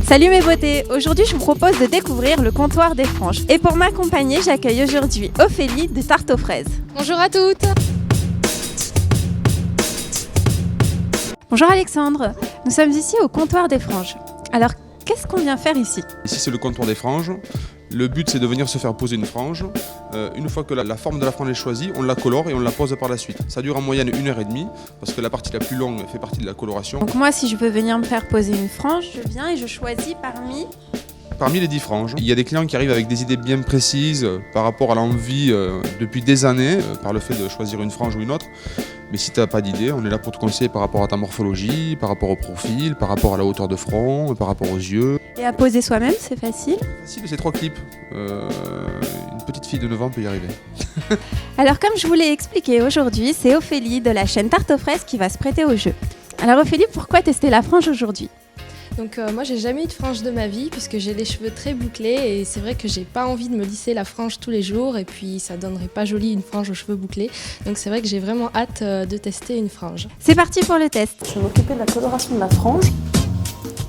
Salut mes beautés, aujourd'hui je vous propose de découvrir le comptoir des franges. Et pour m'accompagner, j'accueille aujourd'hui Ophélie de Tarte aux fraises. Bonjour à toutes. Bonjour Alexandre, nous sommes ici au comptoir des franges. Alors qu'est-ce qu'on vient faire ici? Ici c'est le comptoir des franges. Le but c'est de venir se faire poser une frange. Une fois que la forme de la frange est choisie, on la colore et on la pose par la suite. Ça dure en moyenne 1h30 parce que la partie la plus longue fait partie de la coloration. Donc moi si je veux venir me faire poser une frange, je viens et je choisis Parmi les 10 franges, il y a des clients qui arrivent avec des idées bien précises par rapport à l'envie depuis des années, par le fait de choisir une frange ou une autre. Mais si tu n'as pas d'idée, on est là pour te conseiller par rapport à ta morphologie, par rapport au profil, par rapport à la hauteur de front, par rapport aux yeux. Et à poser soi-même, c'est facile? Facile, c'est 3 clips. Une petite fille de 9 ans peut y arriver. Alors comme je vous l'ai expliqué aujourd'hui, c'est Ophélie de la chaîne Tarte aux fraises qui va se prêter au jeu. Alors Ophélie, pourquoi tester la frange aujourd'hui? Donc moi j'ai jamais eu de frange de ma vie puisque j'ai les cheveux très bouclés et c'est vrai que j'ai pas envie de me lisser la frange tous les jours et puis ça donnerait pas joli une frange aux cheveux bouclés. Donc c'est vrai que j'ai vraiment hâte de tester une frange. C'est parti pour le test. Je vais m'occuper de la coloration de la frange.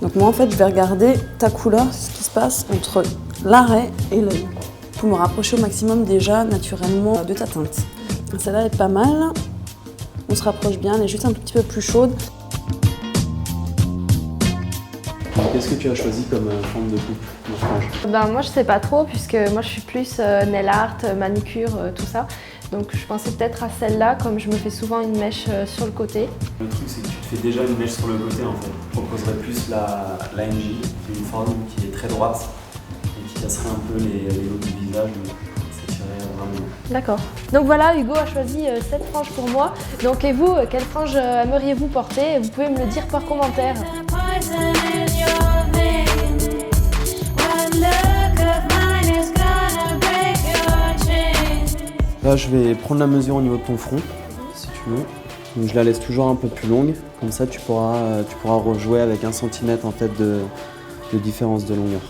Donc moi en fait je vais regarder ta couleur, ce qui se passe entre l'arrêt et l'œil, pour me rapprocher au maximum déjà naturellement de ta teinte. Celle-là est pas mal, on se rapproche bien, elle est juste un tout petit peu plus chaude. Qu'est-ce que tu as choisi comme forme de coupe de frange? Moi je sais pas trop puisque moi je suis plus nail art, manucure, tout ça. Donc je pensais peut-être à celle-là comme je me fais souvent une mèche sur le côté. Le truc c'est que tu te fais déjà une mèche sur le côté en fait. Je proposerais plus la NJ, qui est une forme qui est très droite et qui casserait un peu les hauts du visage. Ça tirait vraiment. D'accord. Donc voilà, Hugo a choisi cette frange pour moi. Donc et vous, quelle frange aimeriez-vous porter? Vous pouvez me le dire par commentaire. Là je vais prendre la mesure au niveau de ton front, si tu veux. Donc je la laisse toujours un peu plus longue, comme ça tu pourras rejouer avec 1 cm en fait de différence de longueur.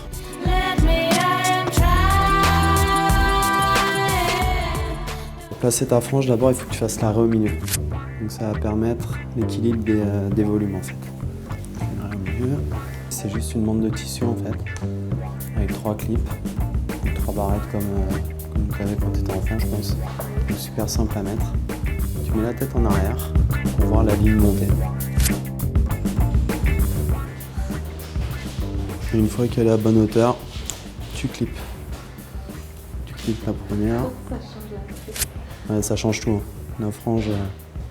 Pour placer ta frange, d'abord il faut que tu fasses l'arrêt au milieu. Donc ça va permettre l'équilibre des volumes en fait. L'arrêt au milieu, c'est juste une bande de tissu en fait, avec 3 clips, 3 barrettes comme tu avais quand tu étais enfant je pense. Donc super simple à mettre. Tu mets la tête en arrière pour voir la ligne monter. Et une fois qu'elle est à bonne hauteur, tu clips. Tu clips la première. Ouais, ça change tout. La frange,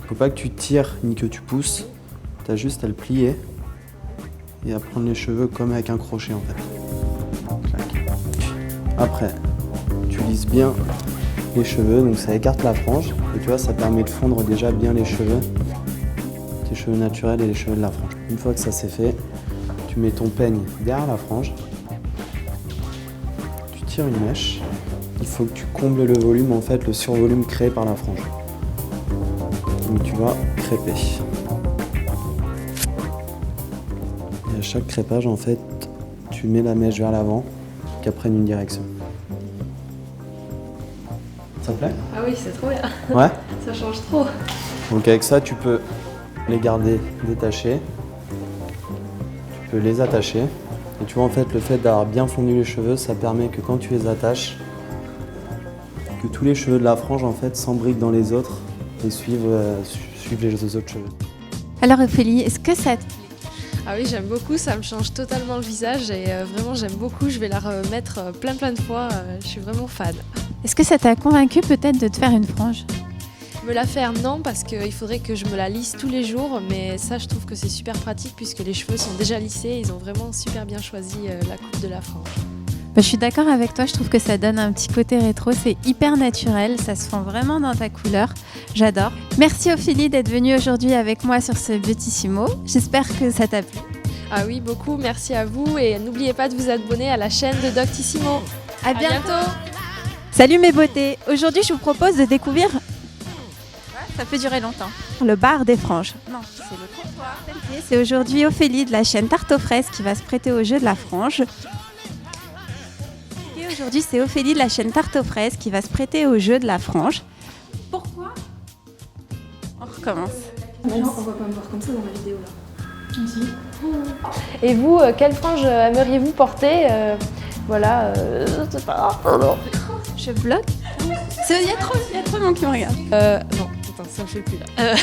faut pas que tu tires ni que tu pousses. T'as juste à le plier et à prendre les cheveux comme avec un crochet en fait. Clac. Après, tu lisses bien les cheveux, donc ça écarte la frange. Et tu vois, ça permet de fondre déjà bien les cheveux, tes cheveux naturels et les cheveux de la frange. Une fois que ça c'est fait, tu mets ton peigne derrière la frange. Tu tires une mèche. Il faut que tu combles le volume, en fait, le survolume créé par la frange. Donc tu vas crêper. Et à chaque crêpage, en fait, tu mets la mèche vers l'avant, qu'elle prenne une direction. Ça te plaît? Ah oui, c'est trop bien. Ouais? Ça change trop. Donc avec ça, tu peux les garder détachés. Tu peux les attacher. Et tu vois, en fait, le fait d'avoir bien fondu les cheveux, ça permet que quand tu les attaches, que tous les cheveux de la frange, en fait, s'embriquent dans les autres et suivent les autres cheveux. Alors Ophélie, est-ce que ça te plaît? Ah oui, j'aime beaucoup, ça me change totalement le visage et vraiment j'aime beaucoup, je vais la remettre plein de fois, je suis vraiment fan. Est-ce que ça t'a convaincu peut-être de te faire une frange? Me la faire non parce qu'il faudrait que je me la lisse tous les jours, mais ça je trouve que c'est super pratique puisque les cheveux sont déjà lissés, ils ont vraiment super bien choisi la coupe de la frange. Je suis d'accord avec toi, je trouve que ça donne un petit côté rétro, c'est hyper naturel, ça se fond vraiment dans ta couleur, j'adore. Merci Ophélie d'être venue aujourd'hui avec moi sur ce Beautissimo, j'espère que ça t'a plu. Ah oui, beaucoup, merci à vous et n'oubliez pas de vous abonner à la chaîne de Doctissimo. À bientôt. Salut mes beautés, aujourd'hui je vous propose de découvrir, ça peut durer longtemps, le bar des franges. Non, c'est le comptoir. C'est aujourd'hui Ophélie de la chaîne Tarte aux fraises qui va se prêter au jeu de la frange. Aujourd'hui, c'est Ophélie de la chaîne Tarte aux fraises qui va se prêter au jeu de la frange. Pourquoi? On recommence. Non, on va pas me voir comme ça dans la vidéo là. Et vous, quelle frange aimeriez-vous porter Voilà, je sais pas. Je bloque. Il y a trop de monde qui me regarde. Non, attends, ça me fait plus là.